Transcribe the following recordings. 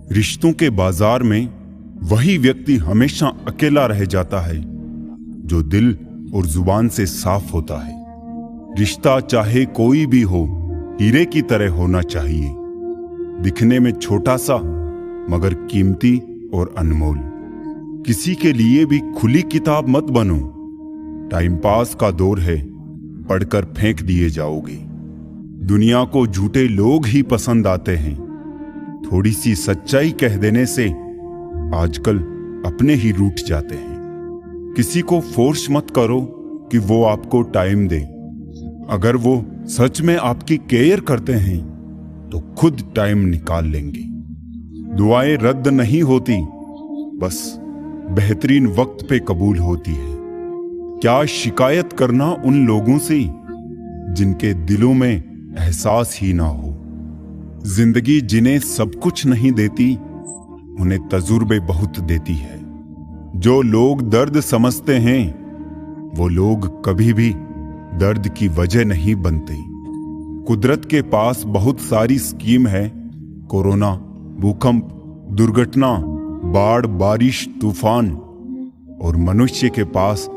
रिश्तों के बाजार में वही व्यक्ति हमेशा अकेला रह जाता है जो दिल और जुबान से साफ होता है। रिश्ता चाहे कोई भी हो, हीरे की तरह होना चाहिए, दिखने में छोटा सा मगर कीमती और अनमोल। किसी के लिए भी खुली किताब मत बनो, टाइम पास का दौर है, पढ़कर फेंक दिए जाओगे। दुनिया को झूठे लोग ही पसंद आते हैं, थोड़ी सी सच्चाई कह देने से आजकल अपने ही रूठ जाते हैं। किसी को फोर्स मत करो कि वो आपको टाइम दे। अगर वो सच में आपकी केयर करते हैं तो खुद टाइम निकाल लेंगे। दुआएं रद्द नहीं होती, बस बेहतरीन वक्त पे कबूल होती है। क्या शिकायत करना उन लोगों से जिनके दिलों में एहसास ही ना हो। जिंदगी जिन्हें सब कुछ नहीं देती, उन्हें तजुर्बे बहुत देती है। जो लोग दर्द समझते हैं वो लोग कभी भी दर्द की वजह नहीं बनते। कुदरत के पास बहुत सारी स्कीम है, कोरोना, भूकंप, दुर्घटना, बाढ़, बारिश, तूफान, और मनुष्य के पास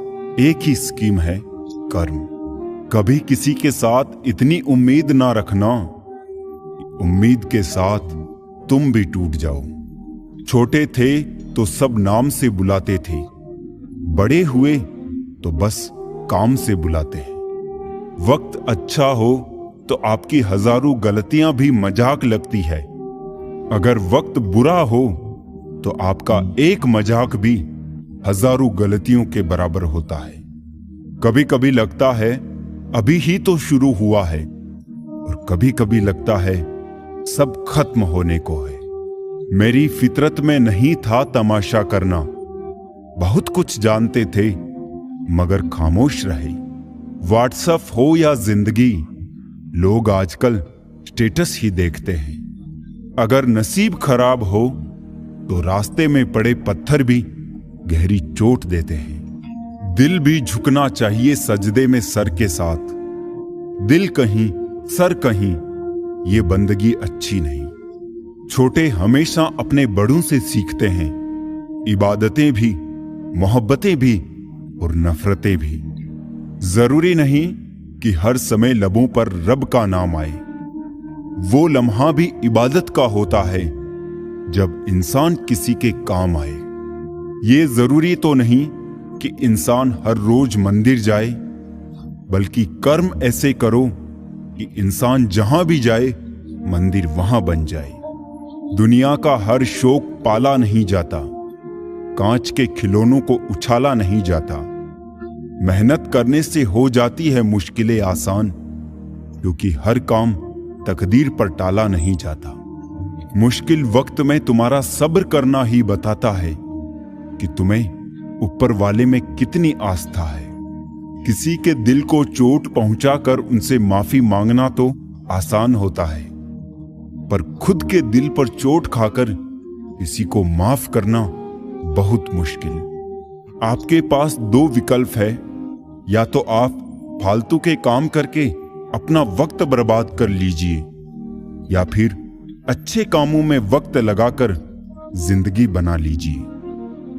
एक ही स्कीम है, कर्म। कभी किसी के साथ इतनी उम्मीद ना रखना, उम्मीद के साथ तुम भी टूट जाओ। छोटे थे तो सब नाम से बुलाते थे, बड़े हुए तो बस काम से बुलाते हैं। वक्त अच्छा हो तो आपकी हजारों गलतियां भी मजाक लगती है। अगर वक्त बुरा हो तो आपका एक मजाक भी हजारों गलतियों के बराबर होता है। कभी कभी लगता है अभी ही तो शुरू हुआ है, और कभी कभी लगता है सब खत्म होने को है। मेरी फितरत में नहीं था तमाशा करना, बहुत कुछ जानते थे मगर खामोश रहे। व्हाट्सएप हो या जिंदगी, लोग आजकल स्टेटस ही देखते हैं। अगर नसीब खराब हो तो रास्ते में पड़े पत्थर भी गहरी चोट देते हैं। दिल भी झुकना चाहिए सजदे में सर के साथ। दिल कहीं सर कहीं, ये बंदगी अच्छी नहीं। छोटे हमेशा अपने बड़ों से सीखते हैं, इबादतें भी, मोहब्बतें भी और नफरतें भी। जरूरी नहीं कि हर समय लबों पर रब का नाम आए। वो लम्हा भी इबादत का होता है जब इंसान किसी के काम आए। ये जरूरी तो नहीं कि इंसान हर रोज मंदिर जाए, बल्कि कर्म ऐसे करो कि इंसान जहां भी जाए मंदिर वहां बन जाए। दुनिया का हर शौक पाला नहीं जाता, कांच के खिलौनों को उछाला नहीं जाता। मेहनत करने से हो जाती है मुश्किलें आसान, क्योंकि हर काम तकदीर पर टाला नहीं जाता। मुश्किल वक्त में तुम्हारा सब्र करना ही बताता है कि तुम्हें ऊपर वाले में कितनी आस्था है। किसी के दिल को चोट पहुंचाकर उनसे माफी मांगना तो आसान होता है, पर खुद के दिल पर चोट खाकर किसी को माफ करना बहुत मुश्किल। आपके पास दो विकल्प है, या तो आप फालतू के काम करके अपना वक्त बर्बाद कर लीजिए, या फिर अच्छे कामों में वक्त लगाकर जिंदगी बना लीजिए।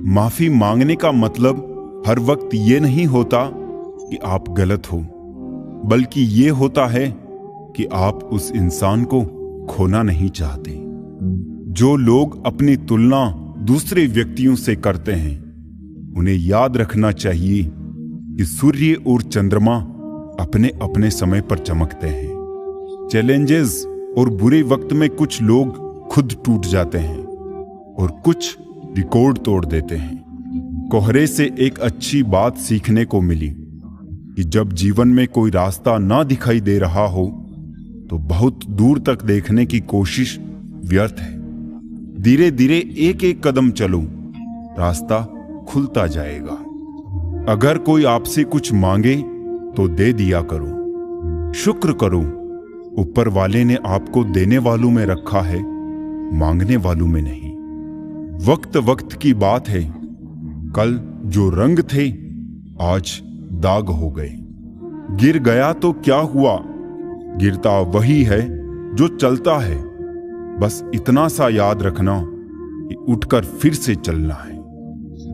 माफी मांगने का मतलब हर वक्त ये नहीं होता कि आप गलत हो, बल्कि ये होता है कि आप उस इंसान को खोना नहीं चाहते। जो लोग अपनी तुलना दूसरे व्यक्तियों से करते हैं, उन्हें याद रखना चाहिए कि सूर्य और चंद्रमा अपने अपने समय पर चमकते हैं। चैलेंजेस और बुरे वक्त में कुछ लोग खुद टूट जाते हैं और कुछ रिकॉर्ड तोड़ देते हैं। कोहरे से एक अच्छी बात सीखने को मिली कि जब जीवन में कोई रास्ता ना दिखाई दे रहा हो तो बहुत दूर तक देखने की कोशिश व्यर्थ है। धीरे धीरे एक एक कदम चलो, रास्ता खुलता जाएगा। अगर कोई आपसे कुछ मांगे तो दे दिया करो। शुक्र करो, ऊपर वाले ने आपको देने वालों में रखा है, मांगने वालों में नहीं। वक्त वक्त की बात है, कल जो रंग थे आज दाग हो गए। गिर गया तो क्या हुआ, गिरता वही है जो चलता है। बस इतना सा याद रखना कि उठकर फिर से चलना है।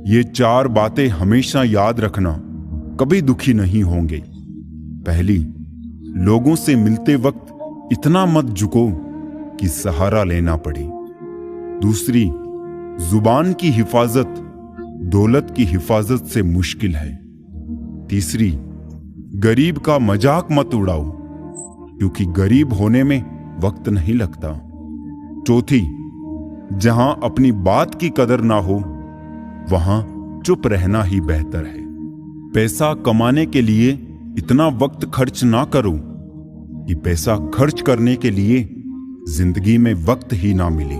ये 4 बातें हमेशा याद रखना, कभी दुखी नहीं होंगे। पहली, लोगों से मिलते वक्त इतना मत झुको कि सहारा लेना पड़े। दूसरी, जुबान की हिफाजत दौलत की हिफाजत से मुश्किल है। तीसरी, गरीब का मजाक मत उड़ाओ, क्योंकि गरीब होने में वक्त नहीं लगता। चौथी, जहां अपनी बात की कदर ना हो वहां चुप रहना ही बेहतर है। पैसा कमाने के लिए इतना वक्त खर्च ना करो कि पैसा खर्च करने के लिए जिंदगी में वक्त ही ना मिले।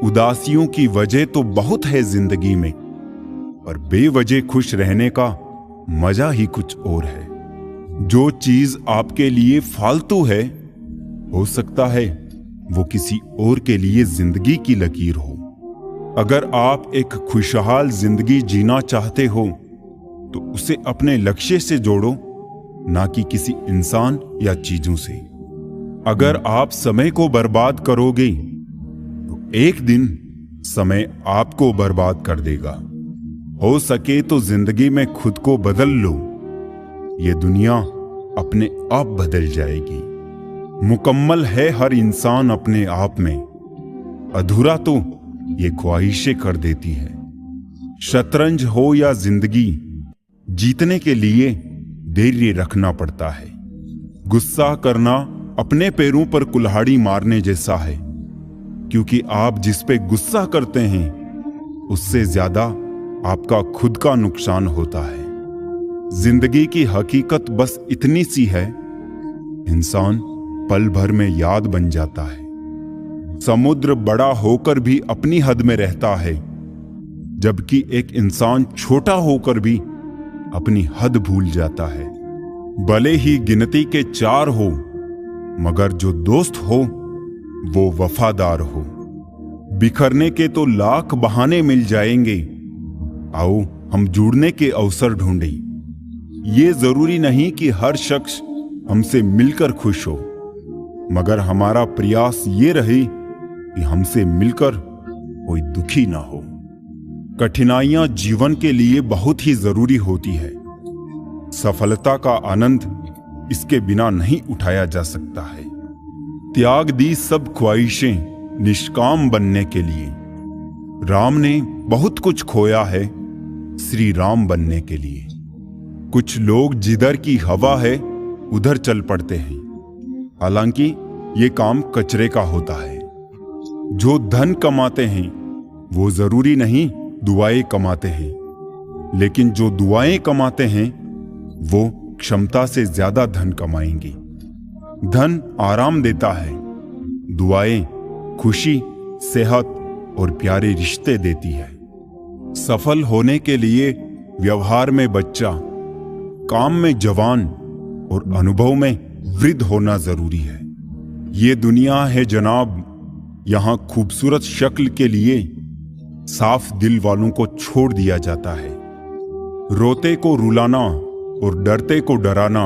उदासियों की वजह तो बहुत है जिंदगी में, पर बेवजह खुश रहने का मजा ही कुछ और है। जो चीज आपके लिए फालतू है, हो सकता है वो किसी और के लिए जिंदगी की लकीर हो। अगर आप एक खुशहाल जिंदगी जीना चाहते हो तो उसे अपने लक्ष्य से जोड़ो, ना कि किसी इंसान या चीजों से। अगर आप समय को बर्बाद करोगे तो एक दिन समय आपको बर्बाद कर देगा। हो सके तो जिंदगी में खुद को बदल लो, ये दुनिया अपने आप बदल जाएगी। मुकम्मल है हर इंसान अपने आप में, अधूरा तो ये ख्वाहिशें कर देती है। शतरंज हो या जिंदगी, जीतने के लिए धैर्य रखना पड़ता है। गुस्सा करना अपने पैरों पर कुल्हाड़ी मारने जैसा है, क्योंकि आप जिस पे गुस्सा करते हैं उससे ज्यादा आपका खुद का नुकसान होता है। जिंदगी की हकीकत बस इतनी सी है, इंसान पल भर में याद बन जाता है। समुद्र बड़ा होकर भी अपनी हद में रहता है, जबकि एक इंसान छोटा होकर भी अपनी हद भूल जाता है। भले ही गिनती के 4 हो, मगर जो दोस्त हो वो वफादार हो। बिखरने के तो लाख बहाने मिल जाएंगे, आओ हम जुड़ने के अवसर ढूंढें। ये जरूरी नहीं कि हर शख्स हमसे मिलकर खुश हो, मगर हमारा प्रयास ये रहे कि हमसे मिलकर कोई दुखी ना हो। कठिनाइयां जीवन के लिए बहुत ही जरूरी होती है। सफलता का आनंद इसके बिना नहीं उठाया जा सकता है। त्याग दी सब ख्वाहिशें निष्काम बनने के लिए। राम ने बहुत कुछ खोया है श्री राम बनने के लिए। कुछ लोग जिधर की हवा है उधर चल पड़ते हैं, हालांकि ये काम कचरे का होता है। जो धन कमाते हैं वो जरूरी नहीं दुआएं कमाते हैं, लेकिन जो दुआएं कमाते हैं वो क्षमता से ज्यादा धन कमाएंगे। धन आराम देता है, दुआएं खुशी, सेहत और प्यारे रिश्ते देती है। सफल होने के लिए व्यवहार में बच्चा, काम में जवान और अनुभव में वृद्ध होना जरूरी है। ये दुनिया है जनाब, यहां खूबसूरत शक्ल के लिए साफ दिल वालों को छोड़ दिया जाता है। रोते को रुलाना और डरते को डराना,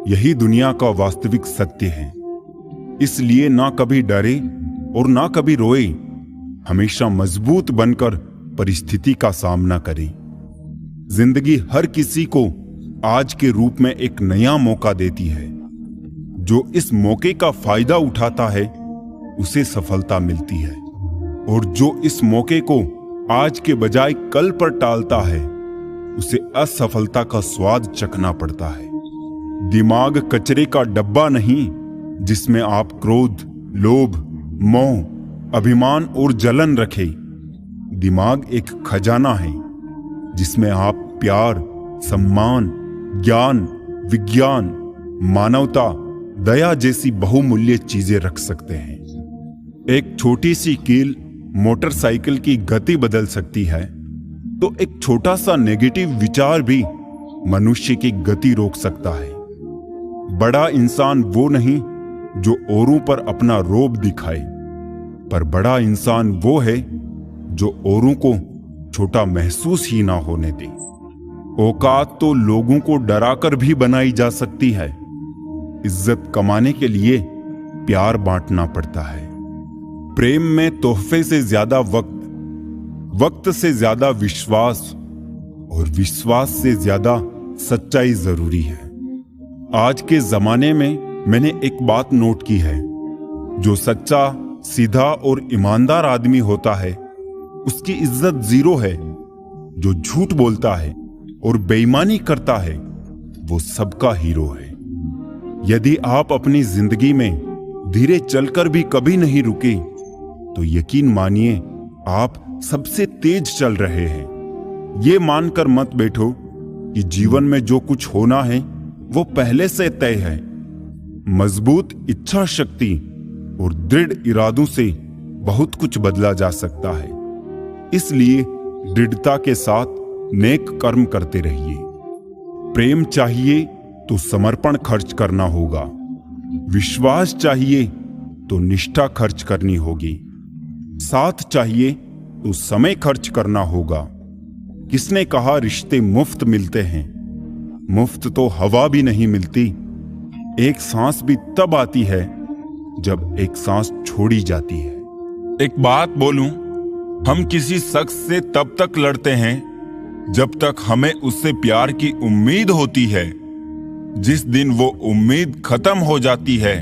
यही दुनिया का वास्तविक सत्य है। इसलिए ना कभी डरे और ना कभी रोए, हमेशा मजबूत बनकर परिस्थिति का सामना करें। जिंदगी हर किसी को आज के रूप में एक नया मौका देती है। जो इस मौके का फायदा उठाता है उसे सफलता मिलती है, और जो इस मौके को आज के बजाय कल पर टालता है उसे असफलता का स्वाद चखना पड़ता है। दिमाग कचरे का डब्बा नहीं जिसमें आप क्रोध, लोभ, मोह, अभिमान और जलन रखें। दिमाग एक खजाना है जिसमें आप प्यार, सम्मान, ज्ञान, विज्ञान, मानवता, दया जैसी बहुमूल्य चीजें रख सकते हैं। एक छोटी सी कील मोटरसाइकिल की गति बदल सकती है, तो एक छोटा सा नेगेटिव विचार भी मनुष्य की गति रोक सकता है। बड़ा इंसान वो नहीं जो औरों पर अपना रोब दिखाए, पर बड़ा इंसान वो है जो औरों को छोटा महसूस ही ना होने दे। औकात तो लोगों को डराकर भी बनाई जा सकती है। इज्जत कमाने के लिए प्यार बांटना पड़ता है। प्रेम में तोहफे से ज्यादा वक्त वक्त से ज्यादा विश्वास और विश्वास से ज्यादा सच्चाई जरूरी है। आज के जमाने में मैंने एक बात नोट की है, जो सच्चा, सीधा और ईमानदार आदमी होता है उसकी इज्जत जीरो है। जो झूठ बोलता है और बेईमानी करता है वो सबका हीरो है। यदि आप अपनी जिंदगी में धीरे चलकर भी कभी नहीं रुके तो यकीन मानिए आप सबसे तेज चल रहे हैं। ये मानकर मत बैठो कि जीवन में जो कुछ होना है वो पहले से तय है। मजबूत इच्छा शक्ति और दृढ़ इरादों से बहुत कुछ बदला जा सकता है। इसलिए दृढ़ता के साथ नेक कर्म करते रहिए। प्रेम चाहिए तो समर्पण खर्च करना होगा। विश्वास चाहिए तो निष्ठा खर्च करनी होगी। साथ चाहिए तो समय खर्च करना होगा। किसने कहा रिश्ते मुफ्त मिलते हैं? मुफ्त तो हवा भी नहीं मिलती। एक सांस भी तब आती है जब एक सांस छोड़ी जाती है। एक बात बोलूं, हम किसी शख्स से तब तक लड़ते हैं जब तक हमें उससे प्यार की उम्मीद होती है। जिस दिन वो उम्मीद खत्म हो जाती है,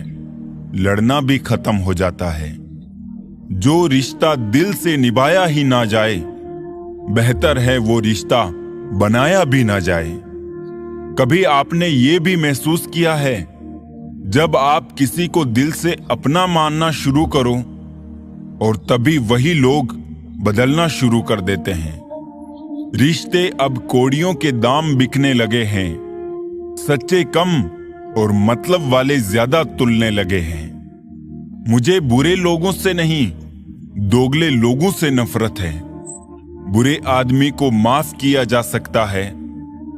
लड़ना भी खत्म हो जाता है। जो रिश्ता दिल से निभाया ही ना जाए, बेहतर है वो रिश्ता बनाया भी ना जाए। कभी आपने ये भी महसूस किया है, जब आप किसी को दिल से अपना मानना शुरू करो और तभी वही लोग बदलना शुरू कर देते हैं। रिश्ते अब कौड़ियों के दाम बिकने लगे हैं। सच्चे कम और मतलब वाले ज्यादा तुलने लगे हैं। मुझे बुरे लोगों से नहीं, दोगले लोगों से नफरत है। बुरे आदमी को माफ किया जा सकता है,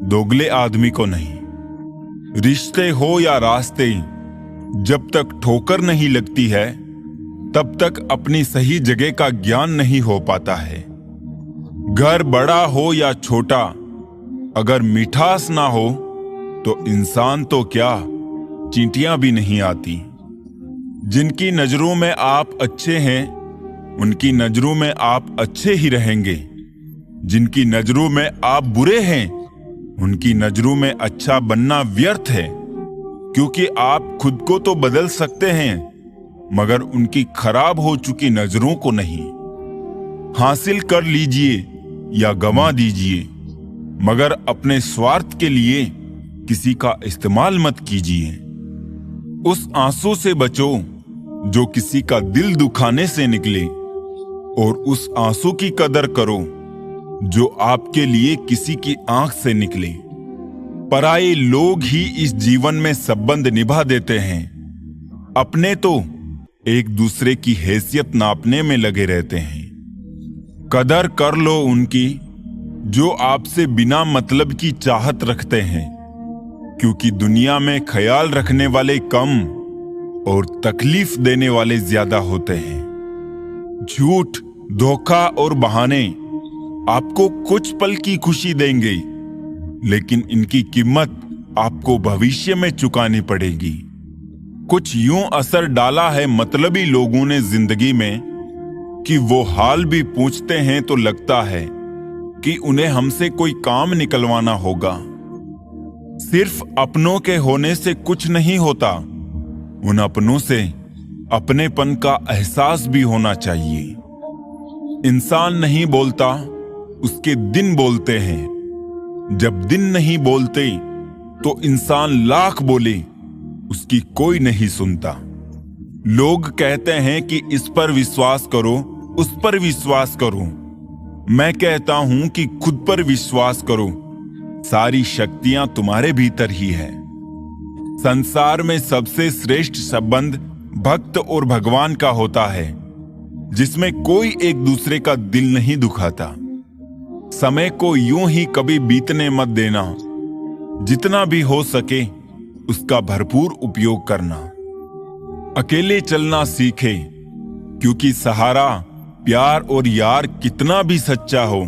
दोगले आदमी को नहीं। रिश्ते हो या रास्ते, जब तक ठोकर नहीं लगती है तब तक अपनी सही जगह का ज्ञान नहीं हो पाता है। घर बड़ा हो या छोटा, अगर मिठास ना हो तो इंसान तो क्या, चींटियां भी नहीं आती। जिनकी नजरों में आप अच्छे हैं, उनकी नजरों में आप अच्छे ही रहेंगे। जिनकी नजरों में आप बुरे हैं, उनकी नजरों में अच्छा बनना व्यर्थ है। क्योंकि आप खुद को तो बदल सकते हैं, मगर उनकी खराब हो चुकी नजरों को नहीं। हासिल कर लीजिए या गंवा दीजिए, मगर अपने स्वार्थ के लिए किसी का इस्तेमाल मत कीजिए। उस आंसू से बचो जो किसी का दिल दुखाने से निकले, और उस आंसू की कदर करो जो आपके लिए किसी की आंख से निकले। पराये लोग ही इस जीवन में संबंध निभा देते हैं। अपने तो एक दूसरे की हैसियत नापने में लगे रहते हैं। कदर कर लो उनकी जो आपसे बिना मतलब की चाहत रखते हैं, क्योंकि दुनिया में ख्याल रखने वाले कम और तकलीफ देने वाले ज्यादा होते हैं। झूठ, धोखा और बहाने आपको कुछ पल की खुशी देंगे, लेकिन इनकी कीमत आपको भविष्य में चुकानी पड़ेगी। कुछ यूं असर डाला है मतलबी लोगों ने जिंदगी में कि वो हाल भी पूछते हैं तो लगता है कि उन्हें हमसे कोई काम निकलवाना होगा। सिर्फ अपनों के होने से कुछ नहीं होता, उन अपनों से अपनेपन का एहसास भी होना चाहिए। इंसान नहीं बोलता, उसके दिन बोलते हैं। जब दिन नहीं बोलते तो इंसान लाख बोले, उसकी कोई नहीं सुनता। लोग कहते हैं कि इस पर विश्वास करो, उस पर विश्वास करो। मैं कहता हूं कि खुद पर विश्वास करो। सारी शक्तियां तुम्हारे भीतर ही है। संसार में सबसे श्रेष्ठ संबंध भक्त और भगवान का होता है, जिसमें कोई एक दूसरे का दिल नहीं दुखाता। समय को यूं ही कभी बीतने मत देना। जितना भी हो सके उसका भरपूर उपयोग करना। अकेले चलना सीखे, क्योंकि सहारा, प्यार और यार कितना भी सच्चा हो,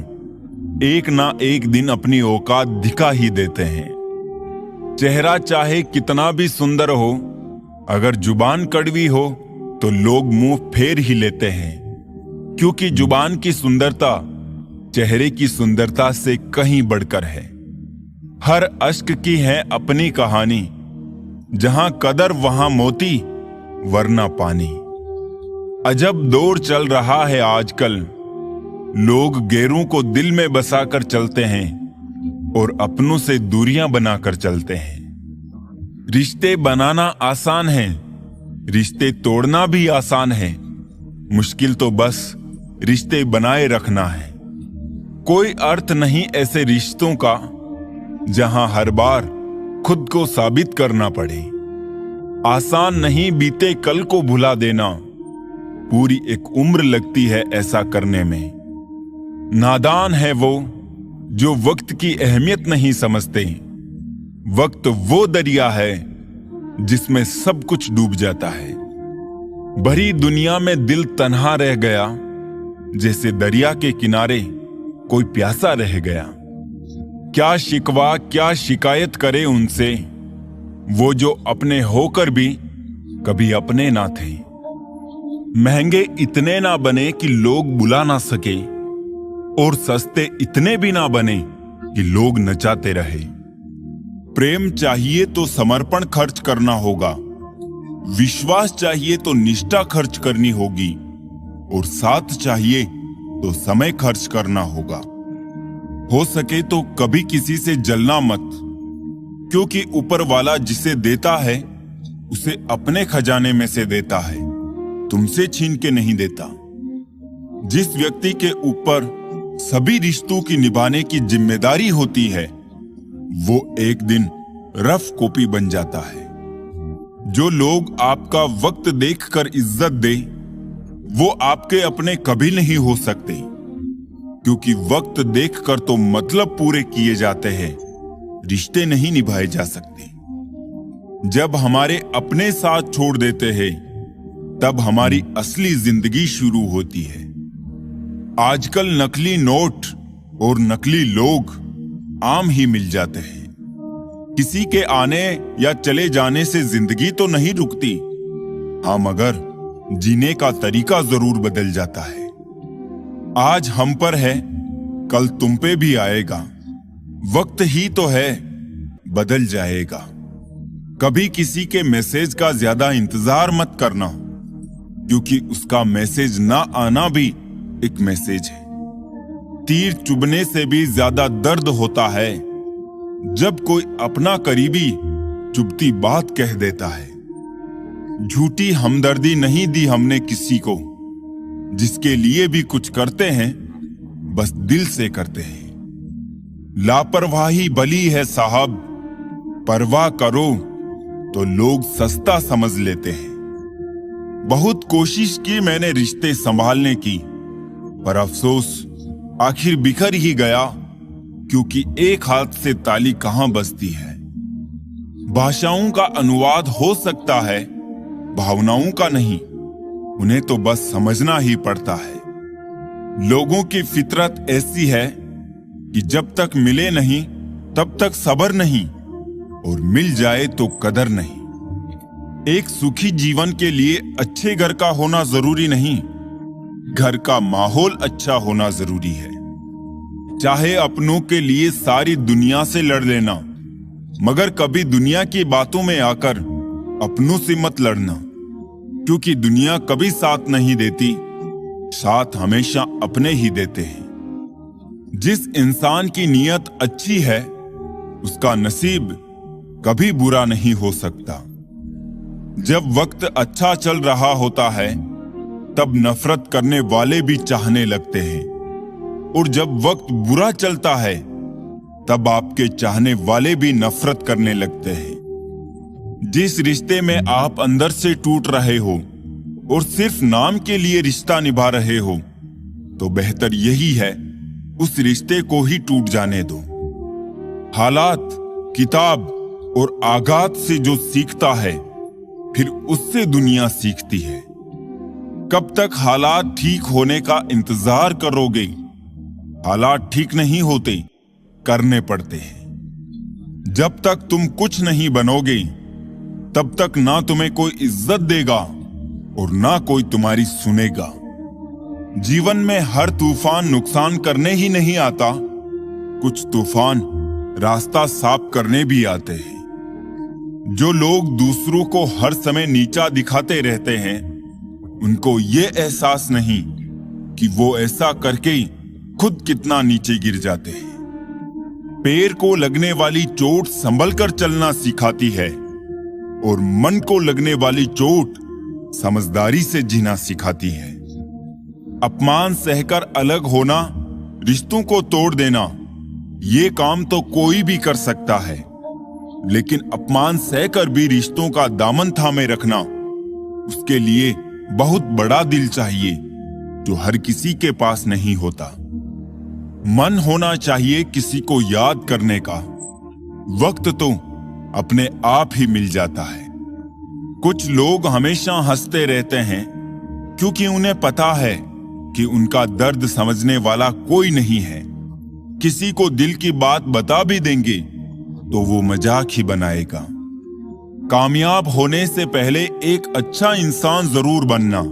एक ना एक दिन अपनी औकात दिखा ही देते हैं। चेहरा चाहे कितना भी सुंदर हो, अगर जुबान कड़वी हो तो लोग मुंह फेर ही लेते हैं, क्योंकि जुबान की सुंदरता चेहरे की सुंदरता से कहीं बढ़कर है। हर अश्क की है अपनी कहानी, जहां कदर वहां मोती वरना पानी। अजब दौर चल रहा है आजकल, लोग गैरों को दिल में बसाकर चलते हैं और अपनों से दूरियां बनाकर चलते हैं। रिश्ते बनाना आसान है, रिश्ते तोड़ना भी आसान है, मुश्किल तो बस रिश्ते बनाए रखना है। कोई अर्थ नहीं ऐसे रिश्तों का जहां हर बार खुद को साबित करना पड़े। आसान नहीं बीते कल को भुला देना, पूरी एक उम्र लगती है ऐसा करने में। नादान है वो जो वक्त की अहमियत नहीं समझते। वक्त वो दरिया है जिसमें सब कुछ डूब जाता है। भरी दुनिया में दिल तन्हा रह गया, जैसे दरिया के किनारे कोई प्यासा रह गया। क्या शिकवा क्या शिकायत करे उनसे, वो जो अपने होकर भी कभी अपने ना थे। महंगे इतने ना बने कि लोग बुला ना सके, और सस्ते इतने भी ना बने कि लोग नचाते रहे। प्रेम चाहिए तो समर्पण खर्च करना होगा, विश्वास चाहिए तो निष्ठा खर्च करनी होगी, और साथ चाहिए तो समय खर्च करना होगा। हो सके तो कभी किसी से जलना मत, क्योंकि ऊपर वाला जिसे देता है उसे अपने खजाने में से देता है, तुमसे छीन के नहीं देता। जिस व्यक्ति के ऊपर सभी रिश्तों की निभाने की जिम्मेदारी होती है, वो एक दिन रफ कॉपी बन जाता है। जो लोग आपका वक्त देखकर इज्जत दे, वो आपके अपने कभी नहीं हो सकते, क्योंकि वक्त देखकर तो मतलब पूरे किए जाते हैं, रिश्ते नहीं निभाए जा सकते। जब हमारे अपने साथ छोड़ देते हैं, तब हमारी असली जिंदगी शुरू होती है। आजकल नकली नोट और नकली लोग आम ही मिल जाते हैं। किसी के आने या चले जाने से जिंदगी तो नहीं रुकती, हाँ मगर जीने का तरीका जरूर बदल जाता है। आज हम पर है, कल तुम पे भी आएगा। वक्त ही तो है, बदल जाएगा। कभी किसी के मैसेज का ज्यादा इंतजार मत करना, क्योंकि उसका मैसेज ना आना भी एक मैसेज है। तीर चुभने से भी ज्यादा दर्द होता है जब कोई अपना करीबी चुभती बात कह देता है। झूठी हमदर्दी नहीं दी हमने किसी को, जिसके लिए भी कुछ करते हैं बस दिल से करते हैं। लापरवाही बली है साहब, परवाह करो तो लोग सस्ता समझ लेते हैं। बहुत कोशिश की मैंने रिश्ते संभालने की, पर अफसोस आखिर बिखर ही गया, क्योंकि एक हाथ से ताली कहां बजती है। भाषाओं का अनुवाद हो सकता है, भावनाओं का नहीं, उन्हें तो बस समझना ही पड़ता है। लोगों की फितरत ऐसी है कि जब तक मिले नहीं तब तक सब्र नहीं, और मिल जाए तो कदर नहीं। एक सुखी जीवन के लिए अच्छे घर का होना जरूरी नहीं, घर का माहौल अच्छा होना जरूरी है। चाहे अपनों के लिए सारी दुनिया से लड़ लेना, मगर कभी दुनिया की बातों में आकर अपनों से मत लड़ना, क्योंकि दुनिया कभी साथ नहीं देती, साथ हमेशा अपने ही देते हैं। जिस इंसान की नीयत अच्छी है, उसका नसीब कभी बुरा नहीं हो सकता। जब वक्त अच्छा चल रहा होता है, तब नफरत करने वाले भी चाहने लगते हैं, और जब वक्त बुरा चलता है, तब आपके चाहने वाले भी नफरत करने लगते हैं। जिस रिश्ते में आप अंदर से टूट रहे हो और सिर्फ नाम के लिए रिश्ता निभा रहे हो, तो बेहतर यही है उस रिश्ते को ही टूट जाने दो। हालात, किताब और आघात से जो सीखता है, फिर उससे दुनिया सीखती है। कब तक हालात ठीक होने का इंतजार करोगे? हालात ठीक नहीं होते, करने पड़ते हैं। जब तक तुम कुछ नहीं बनोगे, तब तक ना तुम्हें कोई इज्जत देगा और ना कोई तुम्हारी सुनेगा। जीवन में हर तूफान नुकसान करने ही नहीं आता, कुछ तूफान रास्ता साफ करने भी आते हैं। जो लोग दूसरों को हर समय नीचा दिखाते रहते हैं, उनको ये एहसास नहीं कि वो ऐसा करके ही खुद कितना नीचे गिर जाते हैं। पैर को लगने वाली चोट संभल कर चलना सिखाती है और मन को लगने वाली चोट समझदारी से जीना सिखाती है। अपमान सहकर अलग होना, रिश्तों को तोड़ देना, ये काम तो कोई भी कर सकता है, लेकिन अपमान सहकर भी रिश्तों का दामन थामे रखना, उसके लिए बहुत बड़ा दिल चाहिए जो हर किसी के पास नहीं होता। मन होना चाहिए किसी को याद करने का, वक्त तो अपने आप ही मिल जाता है। कुछ लोग हमेशा हंसते रहते हैं क्योंकि उन्हें पता है कि उनका दर्द समझने वाला कोई नहीं है। किसी को दिल की बात बता भी देंगे तो वो मजाक ही बनाएगा। कामयाब होने से पहले एक अच्छा इंसान जरूर बनना।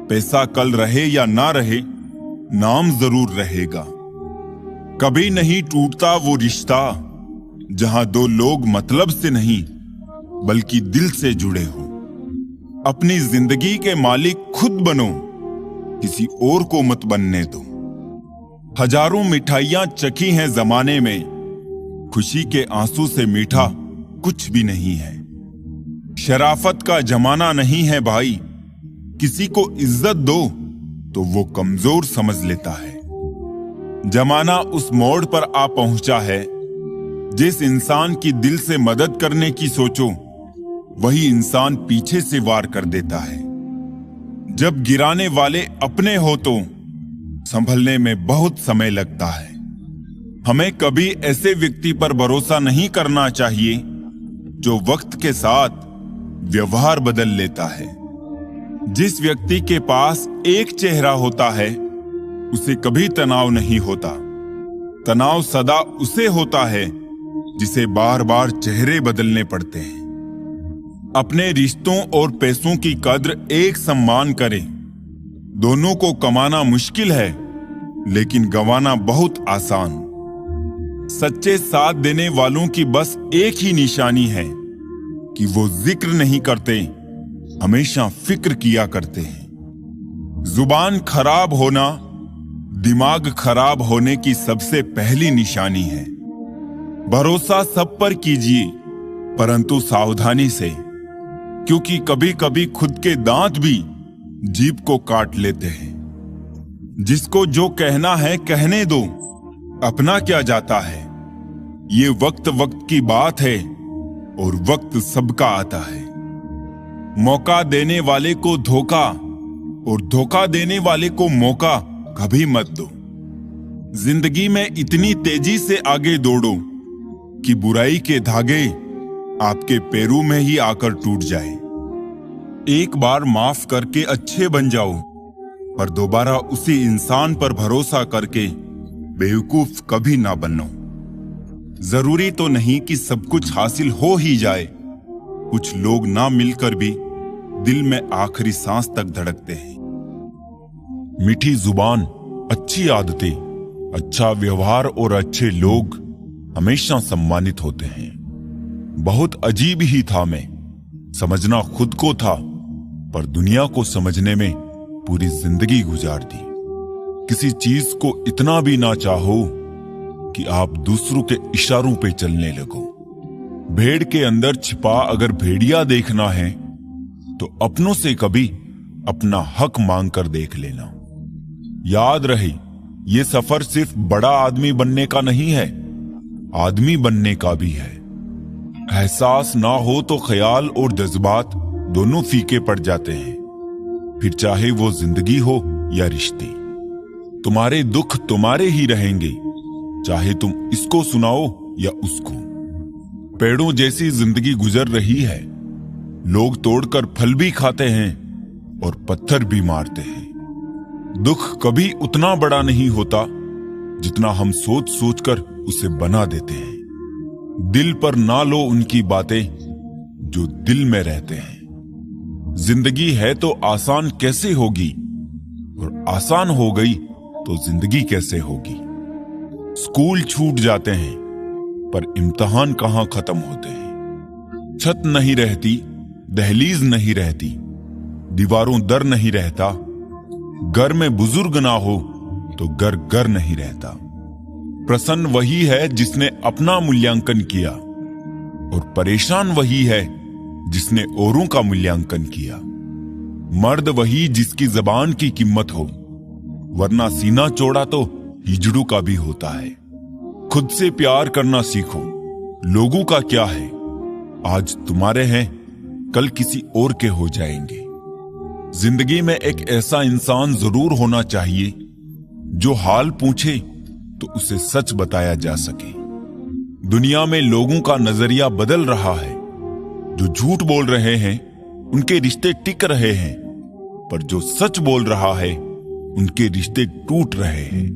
पैसा कल रहे या ना रहे, नाम जरूर रहेगा। कभी नहीं टूटता वो रिश्ता जहां दो लोग मतलब से नहीं बल्कि दिल से जुड़े हो। अपनी जिंदगी के मालिक खुद बनो, किसी और को मत बनने दो। हजारों मिठाइयां चखी हैं जमाने में, खुशी के आंसू से मीठा कुछ भी नहीं है। शराफत का जमाना नहीं है भाई, किसी को इज्जत दो तो वो कमजोर समझ लेता है। जमाना उस मोड़ पर आ पहुंचा है, जिस इंसान की दिल से मदद करने की सोचो वही इंसान पीछे से वार कर देता है। जब गिराने वाले अपने हो तो संभलने में बहुत समय लगता है। हमें कभी ऐसे व्यक्ति पर भरोसा नहीं करना चाहिए जो वक्त के साथ व्यवहार बदल लेता है। जिस व्यक्ति के पास एक चेहरा होता है उसे कभी तनाव नहीं होता। तनाव सदा उसे होता है जिसे बार बार चेहरे बदलने पड़ते हैं। अपने रिश्तों और पैसों की कद्र एक सम्मान करें। दोनों को कमाना मुश्किल है लेकिन गंवाना बहुत आसान। सच्चे साथ देने वालों की बस एक ही निशानी है कि वो जिक्र नहीं करते, हमेशा फिक्र किया करते हैं। जुबान खराब होना दिमाग खराब होने की सबसे पहली निशानी है। भरोसा सब पर कीजिए परंतु सावधानी से, क्योंकि कभी कभी खुद के दांत भी जीभ को काट लेते हैं। जिसको जो कहना है कहने दो, अपना क्या जाता है। ये वक्त वक्त की बात है और वक्त सबका आता है। मौका देने वाले को धोखा और धोखा देने वाले को मौका कभी मत दो। जिंदगी में इतनी तेजी से आगे दौड़ो कि बुराई के धागे आपके पैरों में ही आकर टूट जाए। एक बार माफ करके अच्छे बन जाओ, पर दोबारा उसी इंसान पर भरोसा करके बेवकूफ कभी ना बनो। जरूरी तो नहीं कि सब कुछ हासिल हो ही जाए। कुछ लोग ना मिलकर भी दिल में आखिरी सांस तक धड़कते हैं। मीठी जुबान, अच्छी आदतें, अच्छा व्यवहार और अच्छे लोग हमेशा सम्मानित होते हैं। बहुत अजीब ही था मैं, समझना खुद को था पर दुनिया को समझने में पूरी जिंदगी गुजार दी। किसी चीज को इतना भी ना चाहो कि आप दूसरों के इशारों पे चलने लगो। भेड़ के अंदर छिपा अगर भेड़िया देखना है तो अपनों से कभी अपना हक मांग कर देख लेना। याद रहे, ये सफर सिर्फ बड़ा आदमी बनने का नहीं है, आदमी बनने का भी है। एहसास ना हो तो ख्याल और जज्बात दोनों फीके पड़ जाते हैं, फिर चाहे वो जिंदगी हो या रिश्ते। तुम्हारे दुख तुम्हारे ही रहेंगे, चाहे तुम इसको सुनाओ या उसको। पेड़ों जैसी जिंदगी गुजर रही है, लोग तोड़कर फल भी खाते हैं और पत्थर भी मारते हैं। दुख कभी उतना बड़ा नहीं होता जितना हम सोच सोच कर उसे बना देते हैं। दिल पर ना लो उनकी बातें जो दिल में रहते हैं। जिंदगी है तो आसान कैसे होगी, और आसान हो गई तो जिंदगी कैसे होगी। स्कूल छूट जाते हैं पर इम्तिहान कहां खत्म होते हैं। छत नहीं रहती, दहलीज नहीं रहती, दीवारों दर नहीं रहता, घर में बुजुर्ग ना हो तो घर घर नहीं रहता। प्रसन्न वही है जिसने अपना मूल्यांकन किया और परेशान वही है जिसने औरों का मूल्यांकन किया। मर्द वही जिसकी जबान की कीमत हो, वरना सीना चौड़ा तो हिजड़ू का भी होता है। खुद से प्यार करना सीखो, लोगों का क्या है, आज तुम्हारे हैं कल किसी और के हो जाएंगे। जिंदगी में एक ऐसा इंसान जरूर होना चाहिए जो हाल पूछे तो उसे सच बताया जा सके। दुनिया में लोगों का नजरिया बदल रहा है। जो झूठ बोल रहे हैं उनके रिश्ते टिक रहे हैं, पर जो सच बोल रहा है उनके रिश्ते टूट रहे हैं।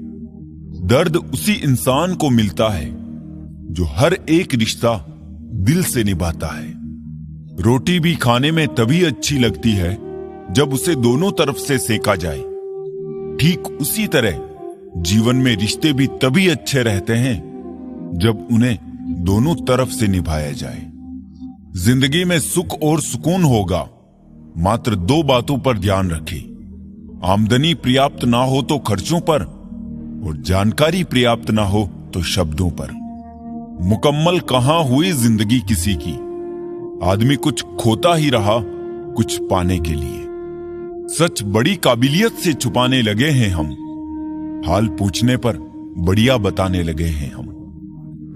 दर्द उसी इंसान को मिलता है जो हर एक रिश्ता दिल से निभाता है। रोटी भी खाने में तभी अच्छी लगती है जब उसे दोनों तरफ से सेका जाए। ठीक उसी तरह जीवन में रिश्ते भी तभी अच्छे रहते हैं जब उन्हें दोनों तरफ से निभाया जाए। जिंदगी में सुख और सुकून होगा, मात्र दो बातों पर ध्यान रखें। आमदनी पर्याप्त ना हो तो खर्चों पर, और जानकारी पर्याप्त ना हो तो शब्दों पर। मुकम्मल कहां हुई जिंदगी किसी की, आदमी कुछ खोता ही रहा कुछ पाने के लिए। सच बड़ी काबिलियत से छुपाने लगे हैं हम, हाल पूछने पर बढ़िया बताने लगे हैं हम।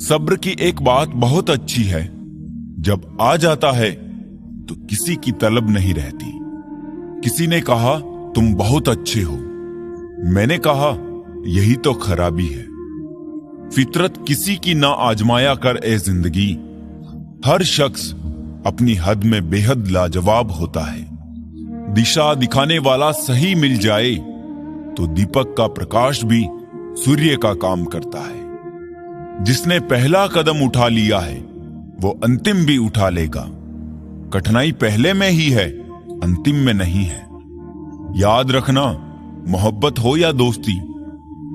सब्र की एक बात बहुत अच्छी है, जब आ जाता है तो किसी की तलब नहीं रहती। किसी ने कहा तुम बहुत अच्छे हो, मैंने कहा यही तो खराबी है। फितरत किसी की ना आजमाया कर ए जिंदगी, हर शख्स अपनी हद में बेहद लाजवाब होता है। दिशा दिखाने वाला सही मिल जाए तो दीपक का प्रकाश भी सूर्य का काम करता है। जिसने पहला कदम उठा लिया है वो अंतिम भी उठा लेगा। कठिनाई पहले में ही है, अंतिम में नहीं है। याद रखना, मोहब्बत हो या दोस्ती,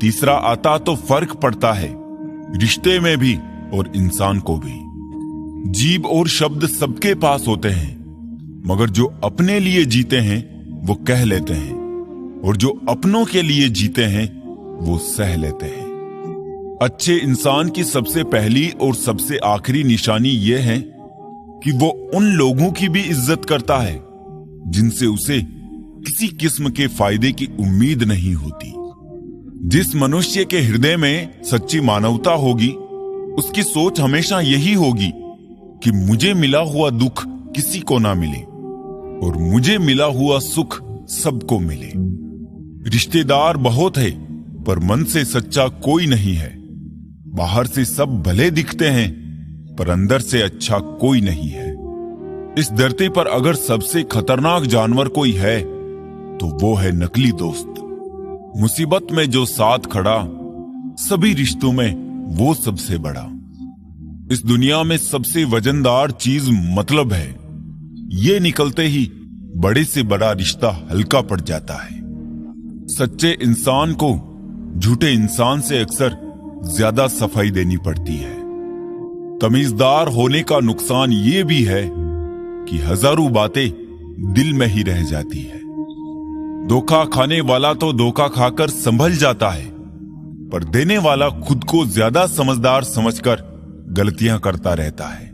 तीसरा आता तो फर्क पड़ता है, रिश्ते में भी और इंसान को भी। जीभ और शब्द सबके पास होते हैं, मगर जो अपने लिए जीते हैं वो कह लेते हैं, और जो अपनों के लिए जीते हैं वो सह लेते हैं। अच्छे इंसान की सबसे पहली और सबसे आखिरी निशानी ये है कि वो उन लोगों की भी इज्जत करता है जिनसे उसे किसी किस्म के फायदे की उम्मीद नहीं होती। जिस मनुष्य के हृदय में सच्ची मानवता होगी, उसकी सोच हमेशा यही होगी कि मुझे मिला हुआ दुख किसी को ना मिले और मुझे मिला हुआ सुख सबको मिले। रिश्तेदार बहुत है पर मन से सच्चा कोई नहीं है। बाहर से सब भले दिखते हैं पर अंदर से अच्छा कोई नहीं है। इस धरती पर अगर सबसे खतरनाक जानवर कोई है तो वो है नकली दोस्त। मुसीबत में जो साथ खड़ा, सभी रिश्तों में वो सबसे बड़ा। इस दुनिया में सबसे वजनदार चीज मतलब है, ये निकलते ही बड़े से बड़ा रिश्ता हल्का पड़ जाता है। सच्चे इंसान को झूठे इंसान से अक्सर ज्यादा सफाई देनी पड़ती है। तमीजदार होने का नुकसान ये भी है कि हजारों बातें दिल में ही रह जाती है। धोखा खाने वाला तो धोखा खाकर संभल जाता है, पर देने वाला खुद को ज्यादा समझदार समझकर गलतियां करता रहता है।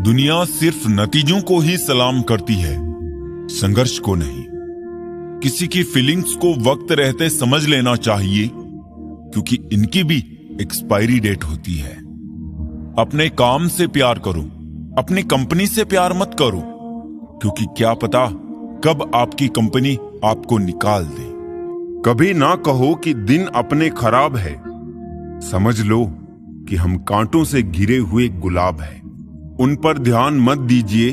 दुनिया सिर्फ नतीजों को ही सलाम करती है, संघर्ष को नहीं। किसी की फीलिंग्स को वक्त रहते समझ लेना चाहिए, क्योंकि इनकी भी एक्सपायरी डेट होती है। अपने काम से प्यार करो, अपनी कंपनी से प्यार मत करो, क्योंकि क्या पता कब आपकी कंपनी आपको निकाल दे। कभी ना कहो कि दिन अपने खराब है, समझ लो कि हम कांटों से घिरे हुए गुलाब हैं। उन पर ध्यान मत दीजिए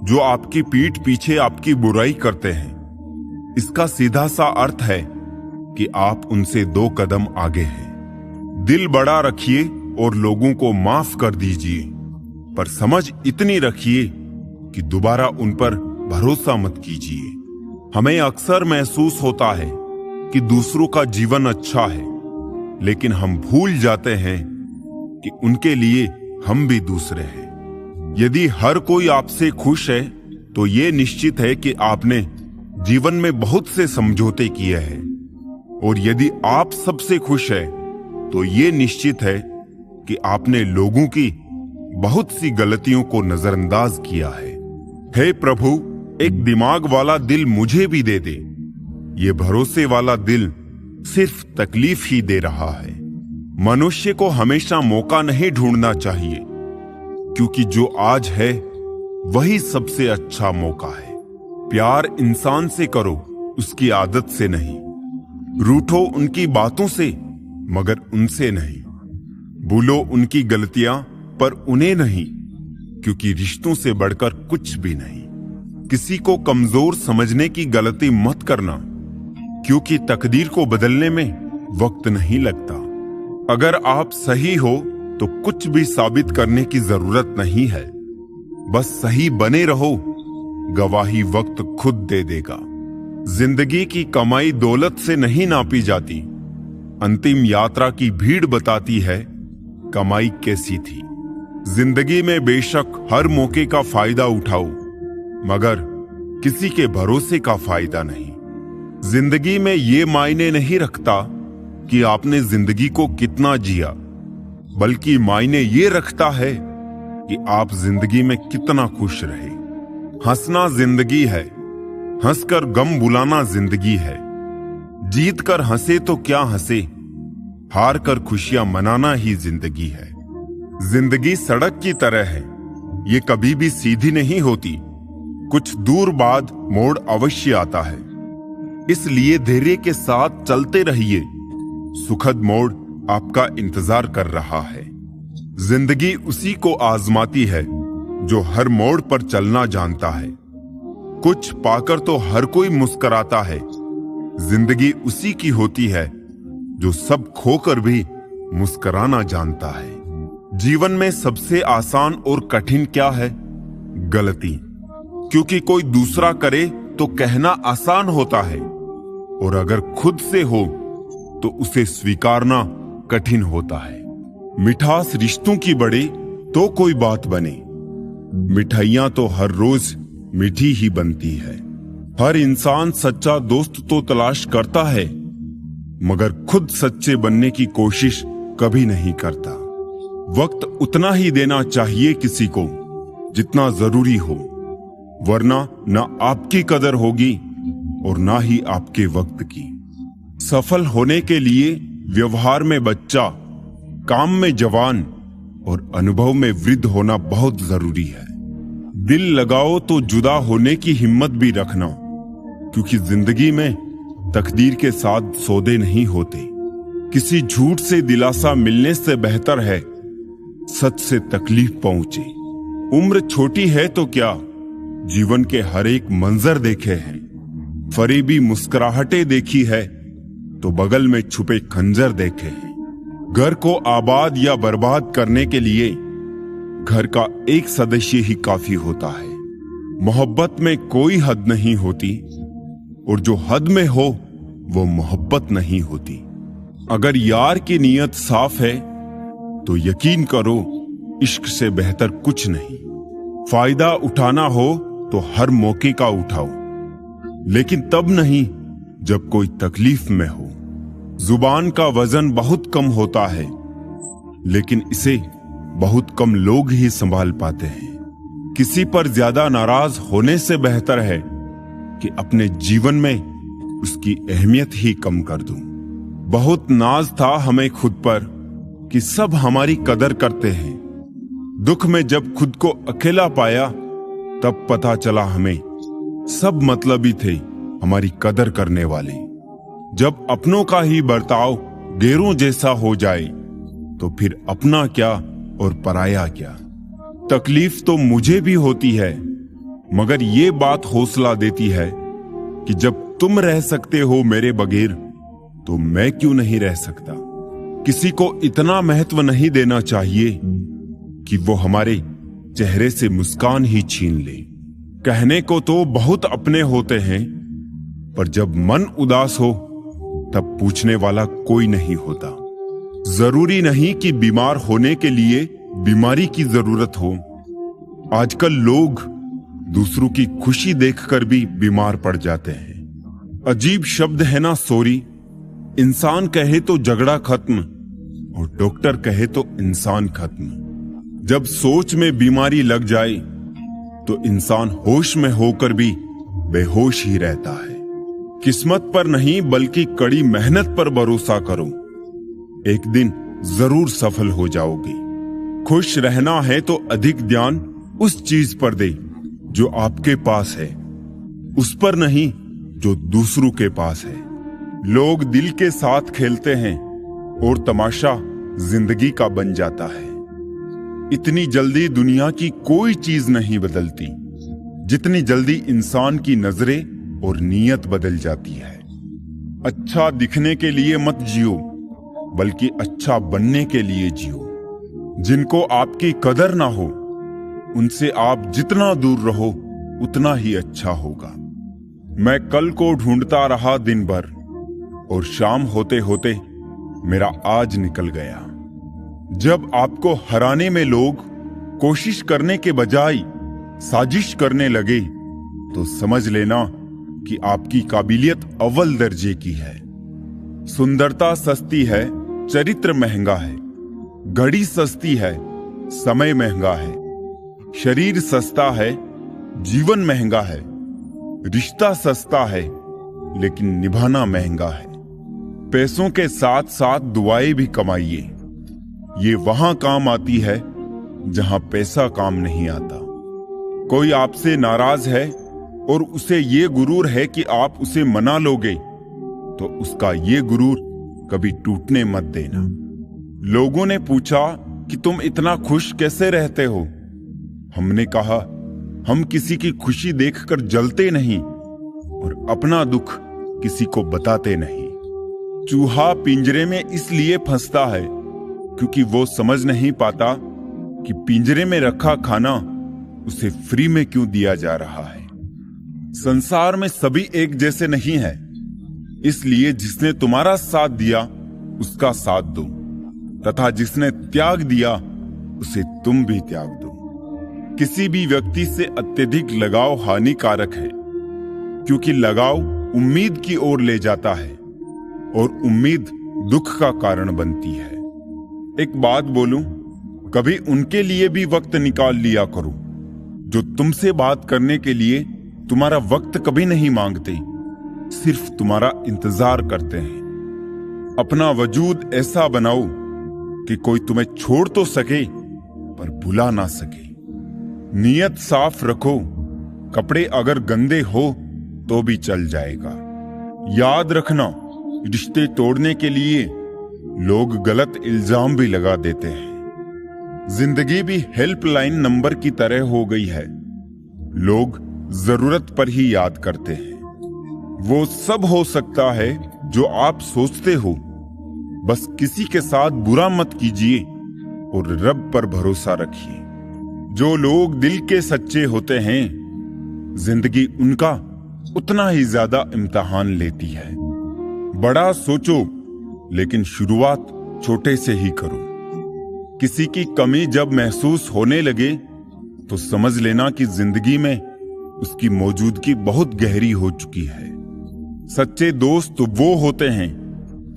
जो आपकी पीठ पीछे आपकी बुराई करते हैं। इसका सीधा सा अर्थ है कि आप उनसे 2 कदम आगे हैं। दिल बड़ा रखिए और लोगों को माफ कर दीजिए, पर समझ इतनी रखिए कि दोबारा उन पर भरोसा मत कीजिए। हमें अक्सर महसूस होता है कि दूसरों का जीवन अच्छा है, लेकिन हम भूल जाते हैं कि उनके लिए हम भी दूसरे हैं। यदि हर कोई आपसे खुश है तो ये निश्चित है कि आपने जीवन में बहुत से समझौते किए हैं, और यदि आप सबसे खुश हैं तो ये निश्चित है कि आपने लोगों की बहुत सी गलतियों को नजरअंदाज किया है। हे प्रभु, एक दिमाग वाला दिल मुझे भी दे दे। ये भरोसे वाला दिल सिर्फ तकलीफ ही दे रहा है। मनुष्य को हमेशा मौका नहीं ढूंढना चाहिए, क्योंकि जो आज है वही सबसे अच्छा मौका है। प्यार इंसान से करो, उसकी आदत से नहीं। रूठो उनकी बातों से, मगर उनसे नहीं। भूलो उनकी गलतियां, पर उन्हें नहीं, क्योंकि रिश्तों से बढ़कर कुछ भी नहीं। किसी को कमजोर समझने की गलती मत करना, क्योंकि तकदीर को बदलने में वक्त नहीं लगता। अगर आप सही हो तो कुछ भी साबित करने की जरूरत नहीं है। बस सही बने रहो, गवाही वक्त खुद दे देगा। जिंदगी की कमाई दौलत से नहीं नापी जाती। अंतिम यात्रा की भीड़ बताती है कमाई कैसी थी। जिंदगी में बेशक हर मौके का फायदा उठाओ, मगर किसी के भरोसे का फायदा नहीं। जिंदगी में ये मायने नहीं रखता कि आपने जिंदगी को कितना जिया, बल्कि मायने ये रखता है कि आप जिंदगी में कितना खुश रहे। हंसना जिंदगी है, हंसकर गम बुलाना जिंदगी है। जीत कर हंसे तो क्या हंसे, हार कर खुशियां मनाना ही जिंदगी है। जिंदगी सड़क की तरह है, ये कभी भी सीधी नहीं होती। कुछ दूर बाद मोड़ अवश्य आता है, इसलिए धैर्य के साथ चलते रहिए। सुखद मोड़ आपका इंतजार कर रहा है। जिंदगी उसी को आजमाती है जो हर मोड़ पर चलना जानता है। कुछ पाकर तो हर कोई मुस्कुराता है। जिंदगी उसी की होती है जो सब खोकर भी मुस्कुराना जानता है। जीवन में सबसे आसान और कठिन क्या है? गलती। क्योंकि कोई दूसरा करे तो कहना आसान होता है, और अगर खुद से हो तो उसे स्वीकारना कठिन होता है। मिठास रिश्तों की बढ़े तो कोई बात बने। मिठाइयां तो हर रोज मीठी ही बनती है। हर इंसान सच्चा दोस्त तो तलाश करता है, मगर खुद सच्चे बनने की कोशिश कभी नहीं करता। वक्त उतना ही देना चाहिए किसी को जितना जरूरी हो, वरना न आपकी कदर होगी और ना ही आपके वक्त की। सफल होने के लिए व्यवहार में बच्चा, काम में जवान और अनुभव में वृद्ध होना बहुत जरूरी है। दिल लगाओ तो जुदा होने की हिम्मत भी रखना, क्योंकि जिंदगी में तकदीर के साथ सौदे नहीं होते। किसी झूठ से दिलासा मिलने से बेहतर है सच से तकलीफ पहुंचे। उम्र छोटी है तो क्या, जीवन के हर एक मंजर देखे हैं। फरेबी मुस्कुराहटें देखी है तो बगल में छुपे खंजर देखे हैं। घर को आबाद या बर्बाद करने के लिए घर का एक सदस्य ही काफी होता है। मोहब्बत में कोई हद नहीं होती, और जो हद में हो वो मोहब्बत नहीं होती। अगर यार की नीयत साफ है तो यकीन करो इश्क से बेहतर कुछ नहीं। फायदा उठाना हो तो हर मौके का उठाओ, लेकिन तब नहीं जब कोई तकलीफ में हो। जुबान का वजन बहुत कम होता है, लेकिन इसे बहुत कम लोग ही संभाल पाते हैं। किसी पर ज्यादा नाराज होने से बेहतर है कि अपने जीवन में उसकी अहमियत ही कम कर दूं। बहुत नाज था हमें खुद पर कि सब हमारी कदर करते हैं। दुख में जब खुद को अकेला पाया तब पता चला हमें सब मतलबी थे हमारी कदर करने वाले। जब अपनों का ही बर्ताव गैरों जैसा हो जाए तो फिर अपना क्या और पराया क्या। तकलीफ तो मुझे भी होती है, मगर ये बात हौसला देती है कि जब तुम रह सकते हो मेरे बगैर तो मैं क्यों नहीं रह सकता। किसी को इतना महत्व नहीं देना चाहिए कि वो हमारे चेहरे से मुस्कान ही छीन ले। कहने को तो बहुत अपने होते हैं, पर जब मन उदास हो तब पूछने वाला कोई नहीं होता। जरूरी नहीं कि बीमार होने के लिए बीमारी की जरूरत हो। आजकल लोग दूसरों की खुशी देखकर भी बीमार पड़ जाते हैं। अजीब शब्द है ना सॉरी। इंसान कहे तो झगड़ा खत्म और डॉक्टर कहे तो इंसान खत्म। जब सोच में बीमारी लग जाए तो इंसान होश में होकर भी बेहोश ही रहता है। किस्मत पर नहीं बल्कि कड़ी मेहनत पर भरोसा करो, एक दिन जरूर सफल हो जाओगे। खुश रहना है तो अधिक ध्यान उस चीज पर दे जो आपके पास है, उस पर नहीं जो दूसरों के पास है। लोग दिल के साथ खेलते हैं और तमाशा जिंदगी का बन जाता है। इतनी जल्दी दुनिया की कोई चीज नहीं बदलती जितनी जल्दी इंसान की नजरें और नीयत बदल जाती है। अच्छा दिखने के लिए मत जियो बल्कि अच्छा बनने के लिए जियो। जिनको आपकी कदर ना हो उनसे आप जितना दूर रहो उतना ही अच्छा होगा। मैं कल को ढूंढता रहा दिन भर और शाम होते होते मेरा आज निकल गया। जब आपको हराने में लोग कोशिश करने के बजाय साजिश करने लगे तो समझ लेना कि आपकी काबिलियत अव्वल दर्जे की है। सुंदरता सस्ती है, चरित्र महंगा है। घड़ी सस्ती है, समय महंगा है। शरीर सस्ता है, जीवन महंगा है। रिश्ता सस्ता है लेकिन निभाना महंगा है। पैसों के साथ साथ दुआएं भी कमाइए। ये वहां काम आती है जहां पैसा काम नहीं आता। कोई आपसे नाराज है और उसे ये गुरूर है कि आप उसे मना लोगे तो उसका ये गुरूर कभी टूटने मत देना। लोगों ने पूछा कि तुम इतना खुश कैसे रहते हो? हमने कहा हम किसी की खुशी देखकर जलते नहीं और अपना दुख किसी को बताते नहीं। चूहा पिंजरे में इसलिए फंसता है क्योंकि वो समझ नहीं पाता कि पिंजरे में रखा खाना उसे फ्री में क्यों दिया जा रहा है। संसार में सभी एक जैसे नहीं है, इसलिए जिसने तुम्हारा साथ दिया उसका साथ दो तथा जिसने त्याग दिया उसे तुम भी त्याग दो। किसी भी व्यक्ति से अत्यधिक लगाव हानिकारक है क्योंकि लगाव उम्मीद की ओर ले जाता है और उम्मीद दुख का कारण बनती है। एक बात बोलूं, कभी उनके लिए भी वक्त निकाल लिया करो जो तुमसे बात करने के लिए तुम्हारा वक्त कभी नहीं मांगते, सिर्फ तुम्हारा इंतजार करते हैं। अपना वजूद ऐसा बनाओ कि कोई तुम्हें छोड़ तो सके पर भुला ना सके। नियत साफ रखो, कपड़े अगर गंदे हो तो भी चल जाएगा। याद रखना, रिश्ते तोड़ने के लिए लोग गलत इल्जाम भी लगा देते हैं। जिंदगी भी हेल्पलाइन नंबर की तरह हो गई है। लोग जरूरत पर ही याद करते हैं। वो सब हो सकता है जो आप सोचते हो, बस किसी के साथ बुरा मत कीजिए और रब पर भरोसा रखिए। जो लोग दिल के सच्चे होते हैं, जिंदगी उनका उतना ही ज्यादा इम्तिहान लेती है। बड़ा सोचो लेकिन शुरुआत छोटे से ही करो। किसी की कमी जब महसूस होने लगे तो समझ लेना कि जिंदगी में उसकी मौजूदगी बहुत गहरी हो चुकी है। सच्चे दोस्त वो होते हैं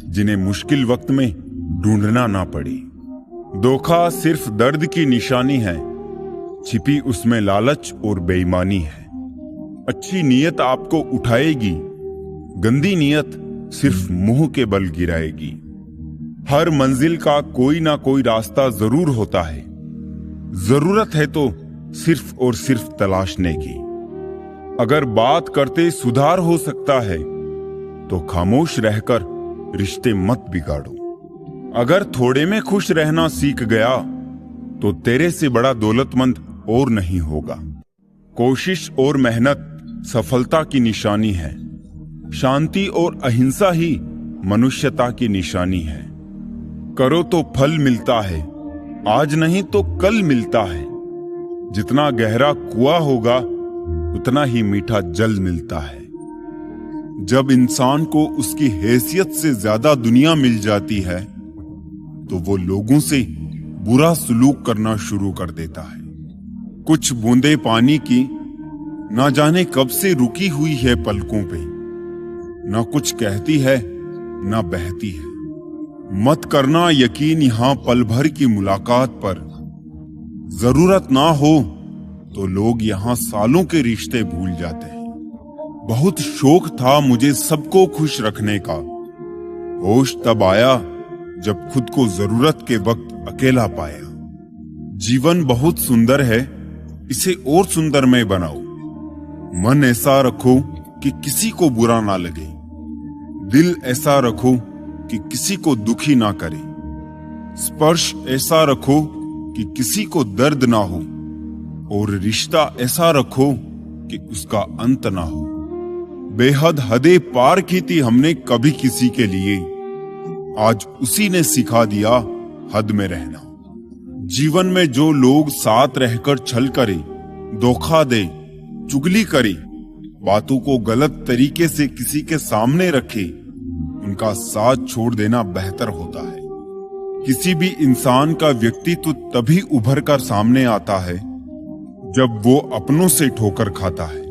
जिन्हें मुश्किल वक्त में ढूंढना ना पड़े। धोखा सिर्फ दर्द की निशानी है, छिपी उसमें लालच और बेईमानी है। अच्छी नीयत आपको उठाएगी, गंदी नीयत सिर्फ मुंह के बल गिराएगी। हर मंजिल का कोई ना कोई रास्ता जरूर होता है। जरूरत है तो सिर्फ और सिर्फ तलाशने की। अगर बात करते सुधार हो सकता है तो खामोश रहकर रिश्ते मत बिगाड़ो। अगर थोड़े में खुश रहना सीख गया तो तेरे से बड़ा दौलतमंद और नहीं होगा। कोशिश और मेहनत सफलता की निशानी है। शांति और अहिंसा ही मनुष्यता की निशानी है। करो तो फल मिलता है, आज नहीं तो कल मिलता है। जितना गहरा कुआं होगा उतना ही मीठा जल मिलता है। जब इंसान को उसकी हैसियत से ज्यादा दुनिया मिल जाती है तो वो लोगों से बुरा सलूक करना शुरू कर देता है। कुछ बूंदे पानी की ना जाने कब से रुकी हुई है पलकों पे, ना कुछ कहती है ना बहती है। मत करना यकीन यहां पल भर की मुलाकात पर, जरूरत ना हो तो लोग यहां सालों के रिश्ते भूल जाते हैं। बहुत शौक था मुझे सबको खुश रखने का, होश तब आया जब खुद को जरूरत के वक्त अकेला पाया। जीवन बहुत सुंदर है, इसे और सुंदरमय बनाओ। मन ऐसा रखो कि किसी को बुरा ना लगे, दिल ऐसा रखो कि किसी को दुखी ना करे, स्पर्श ऐसा रखो कि किसी को दर्द ना हो, और रिश्ता ऐसा रखो कि उसका अंत ना हो। बेहद हदें पार की थी हमने कभी किसी के लिए, आज उसी ने सिखा दिया हद में रहना। जीवन में जो लोग साथ रहकर छल करे, धोखा दे, चुगली करे, बातों को गलत तरीके से किसी के सामने रखे, उनका साथ छोड़ देना बेहतर होता है। किसी भी इंसान का व्यक्तित्व तभी उभर कर सामने आता है जब वो अपनों से ठोकर खाता है।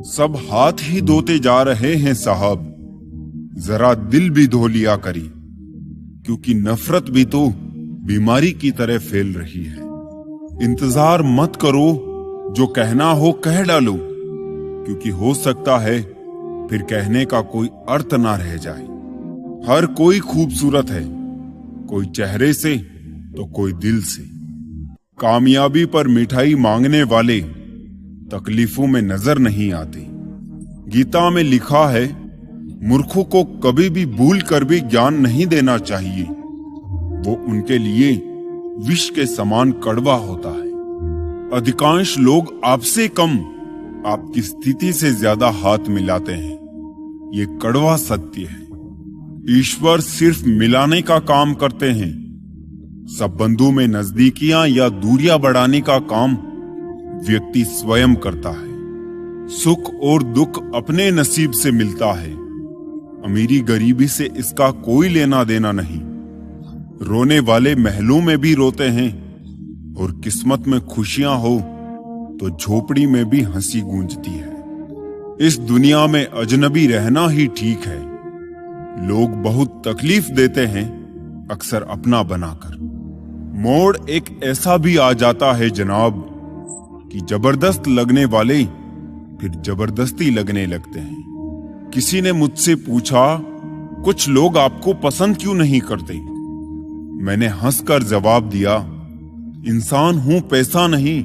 सब हाथ ही धोते जा रहे हैं साहब, जरा दिल भी धो लिया करी, क्योंकि नफरत भी तो बीमारी की तरह फैल रही है। इंतजार मत करो, जो कहना हो कह डालो, क्योंकि हो सकता है फिर कहने का कोई अर्थ ना रह जाए। हर कोई खूबसूरत है, कोई चेहरे से तो कोई दिल से। कामयाबी पर मिठाई मांगने वाले तकलीफों में नजर नहीं आते। गीता में लिखा है, मूर्खों को कभी भी भूल कर भी ज्ञान नहीं देना चाहिए, वो उनके लिए विष के समान कड़वा होता है। अधिकांश लोग आपसे कम आपकी स्थिति से ज्यादा हाथ मिलाते हैं, ये कड़वा सत्य है। ईश्वर सिर्फ मिलाने का काम करते हैं। संबंधों में नजदीकियां या दूरियां बढ़ाने का काम व्यक्ति स्वयं करता है। सुख और दुख अपने नसीब से मिलता है, अमीरी गरीबी से इसका कोई लेना देना नहीं। रोने वाले महलों में भी रोते हैं, और किस्मत में खुशियां हो तो झोपड़ी में भी हंसी गूंजती है। इस दुनिया में अजनबी रहना ही ठीक है। लोग बहुत तकलीफ देते हैं, अक्सर अपना बनाकर। मोड़ एक ऐसा भी आ जाता है जनाब कि जबरदस्त लगने वाले फिर जबरदस्ती लगने लगते हैं। किसी ने मुझसे पूछा, कुछ लोग आपको पसंद क्यों नहीं करते? मैंने हंसकर जवाब दिया, इंसान हूं, पैसा नहीं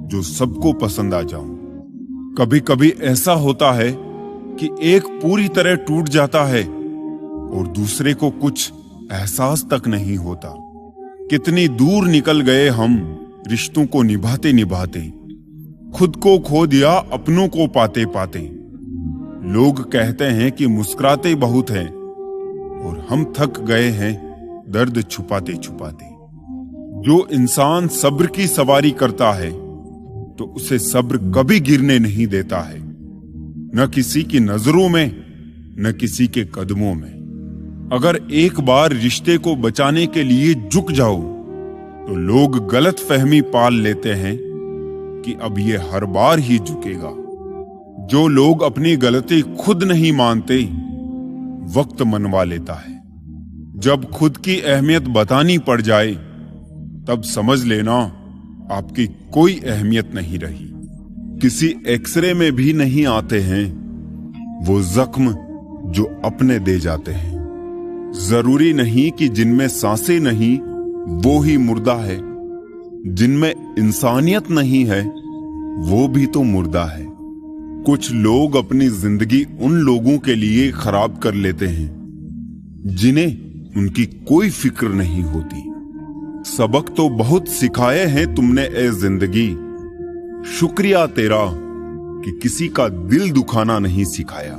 जो सबको पसंद आ जाऊं। कभी कभी ऐसा होता है कि एक पूरी तरह टूट जाता है और दूसरे को कुछ एहसास तक नहीं होता। कितनी दूर निकल गए हम रिश्तों को निभाते निभाते, खुद को खो दिया अपनों को पाते पाते। लोग कहते हैं कि मुस्कुराते बहुत हैं, और हम थक गए हैं दर्द छुपाते छुपाते। जो इंसान सब्र की सवारी करता है तो उसे सब्र कभी गिरने नहीं देता है, न किसी की नजरों में न किसी के कदमों में। अगर एक बार रिश्ते को बचाने के लिए झुक जाओ तो लोग गलत फहमी पाल लेते हैं कि अब ये हर बार ही झुकेगा। जो लोग अपनी गलती खुद नहीं मानते, वक्त मनवा लेता है। जब खुद की अहमियत बतानी पड़ जाए तब समझ लेना आपकी कोई अहमियत नहीं रही। किसी एक्सरे में भी नहीं आते हैं वो जख्म जो अपने दे जाते हैं। जरूरी नहीं कि जिनमें सांसें नहीं वो ही मुर्दा है, जिनमें इंसानियत नहीं है वो भी तो मुर्दा है। कुछ लोग अपनी जिंदगी उन लोगों के लिए खराब कर लेते हैं जिन्हें उनकी कोई फिक्र नहीं होती। सबक तो बहुत सिखाए हैं तुमने ए जिंदगी, शुक्रिया तेरा कि किसी का दिल दुखाना नहीं सिखाया।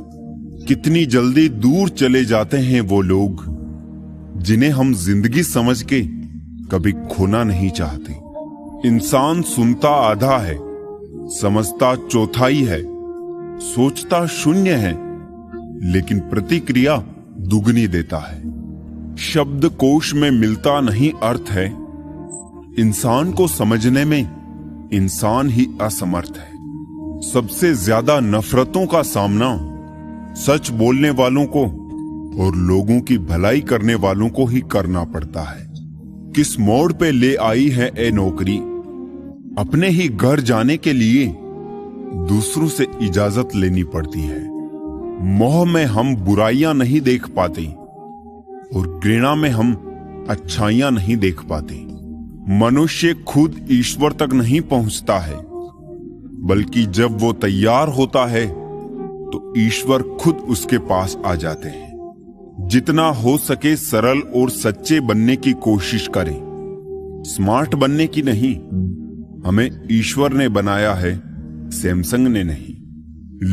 कितनी जल्दी दूर चले जाते हैं वो लोग जिन्हें हम जिंदगी समझ के कभी खोना नहीं चाहते। इंसान सुनता आधा है, समझता चौथाई है, सोचता शून्य है, लेकिन प्रतिक्रिया दुगनी देता है। शब्दकोश में मिलता नहीं अर्थ है, इंसान को समझने में इंसान ही असमर्थ है। सबसे ज्यादा नफरतों का सामना सच बोलने वालों को और लोगों की भलाई करने वालों को ही करना पड़ता है। किस मोड़ पे ले आई है ए नौकरी, अपने ही घर जाने के लिए दूसरों से इजाजत लेनी पड़ती है। मोह में हम बुराइयां नहीं देख पाते और घृणा में हम अच्छाइयां नहीं देख पाते। मनुष्य खुद ईश्वर तक नहीं पहुंचता है, बल्कि जब वो तैयार होता है तो ईश्वर खुद उसके पास आ जाते हैं। जितना हो सके सरल और सच्चे बनने की कोशिश करें, स्मार्ट बनने की नहीं। हमें ईश्वर ने बनाया है, सैमसंग ने नहीं।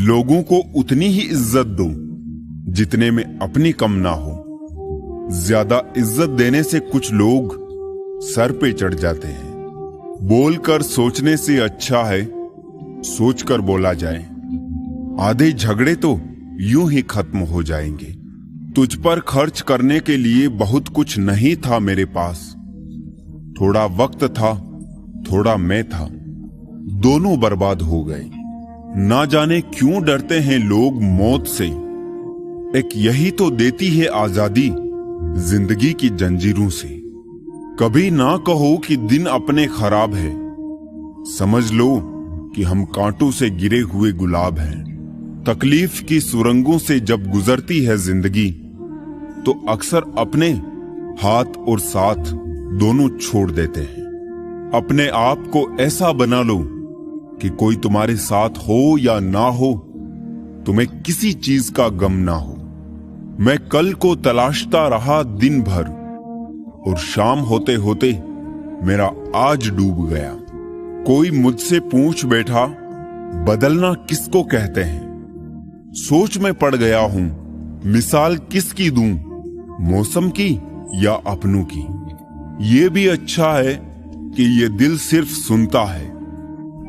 लोगों को उतनी ही इज्जत दो जितने में अपनी कम ना हो। ज्यादा इज्जत देने से कुछ लोग सर पे चढ़ जाते हैं। बोलकर सोचने से अच्छा है सोचकर बोला जाए। आधे झगड़े तो यूं ही खत्म हो जाएंगे। तुझ पर खर्च करने के लिए बहुत कुछ नहीं था मेरे पास। थोड़ा वक्त था, थोड़ा मैं था, दोनों बर्बाद हो गए। ना जाने क्यों डरते हैं लोग मौत से। एक यही तो देती है आजादी जिंदगी की जंजीरों से। कभी ना कहो कि दिन अपने खराब है, समझ लो कि हम कांटों से गिरे हुए गुलाब हैं। तकलीफ की सुरंगों से जब गुजरती है जिंदगी तो अक्सर अपने हाथ और साथ दोनों छोड़ देते हैं। अपने आप को ऐसा बना लो कि कोई तुम्हारे साथ हो या ना हो, तुम्हें किसी चीज का गम ना हो। मैं कल को तलाशता रहा दिन भर और शाम होते होते मेरा आज डूब गया। कोई मुझसे पूछ बैठा, बदलना किसको कहते हैं? सोच में पड़ गया हूं, मिसाल किसकी दूं, मौसम की या अपनों की? ये भी अच्छा है कि ये दिल सिर्फ सुनता है।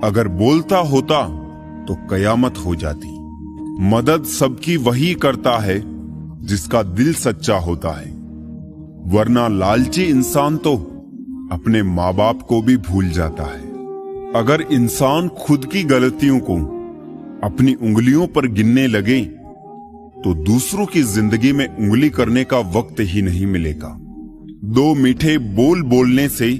अगर बोलता होता तो कयामत हो जाती। मदद सबकी वही करता है जिसका दिल सच्चा होता है, वरना लालची इंसान तो अपने माँ बाप को भी भूल जाता है। अगर इंसान खुद की गलतियों को अपनी उंगलियों पर गिनने लगे तो दूसरों की जिंदगी में उंगली करने का वक्त ही नहीं मिलेगा। दो मीठे बोल बोलने से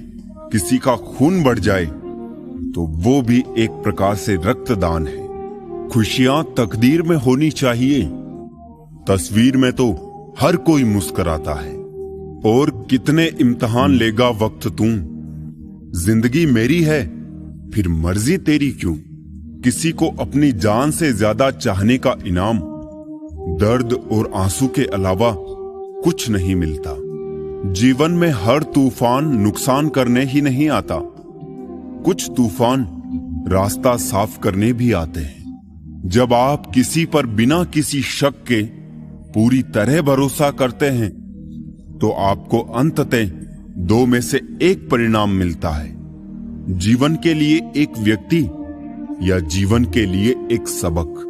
किसी का खून बढ़ जाए तो वो भी एक प्रकार से रक्तदान है। खुशियां तकदीर में होनी चाहिए, तस्वीर में तो हर कोई मुस्कुराता है। और कितने इम्तिहान लेगा वक्त तू, जिंदगी मेरी है फिर मर्जी तेरी क्यों? किसी को अपनी जान से ज्यादा चाहने का इनाम दर्द और आंसू के अलावा कुछ नहीं मिलता। जीवन में हर तूफान नुकसान करने ही नहीं आता, कुछ तूफान रास्ता साफ करने भी आते हैं। जब आप किसी पर बिना किसी शक के पूरी तरह भरोसा करते हैं तो आपको अंततः दो में से एक परिणाम मिलता है। जीवन के लिए एक व्यक्ति या जीवन के लिए एक सबक।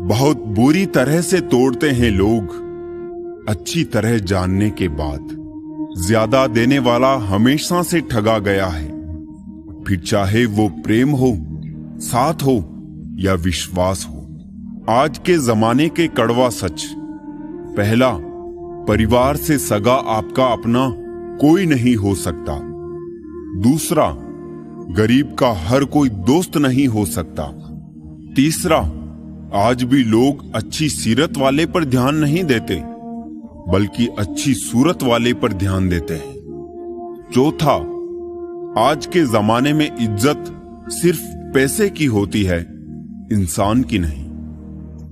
बहुत बुरी तरह से तोड़ते हैं लोग अच्छी तरह जानने के बाद। ज्यादा देने वाला हमेशा से ठगा गया है, फिर चाहे वो प्रेम हो, साथ हो या विश्वास हो। आज के जमाने के कड़वा सच, पहला, परिवार से सगा आपका अपना कोई नहीं हो सकता। दूसरा, गरीब का हर कोई दोस्त नहीं हो सकता। तीसरा, आज भी लोग अच्छी सीरत वाले पर ध्यान नहीं देते, बल्कि अच्छी सूरत वाले पर ध्यान देते हैं। चौथा, आज के जमाने में इज्जत सिर्फ पैसे की होती है, इंसान की नहीं।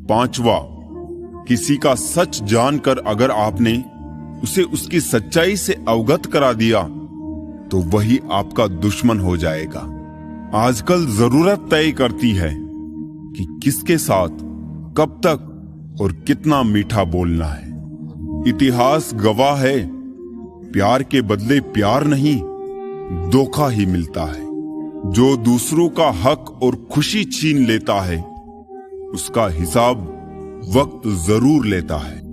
पांचवा, किसी का सच जानकर अगर आपने उसे उसकी सच्चाई से अवगत करा दिया तो वही आपका दुश्मन हो जाएगा। आजकल जरूरत तय करती है कि किसके साथ, कब तक और कितना मीठा बोलना है। इतिहास गवाह है, प्यार के बदले प्यार नहीं, धोखा ही मिलता है। जो दूसरों का हक और खुशी छीन लेता है उसका हिसाब वक्त जरूर लेता है।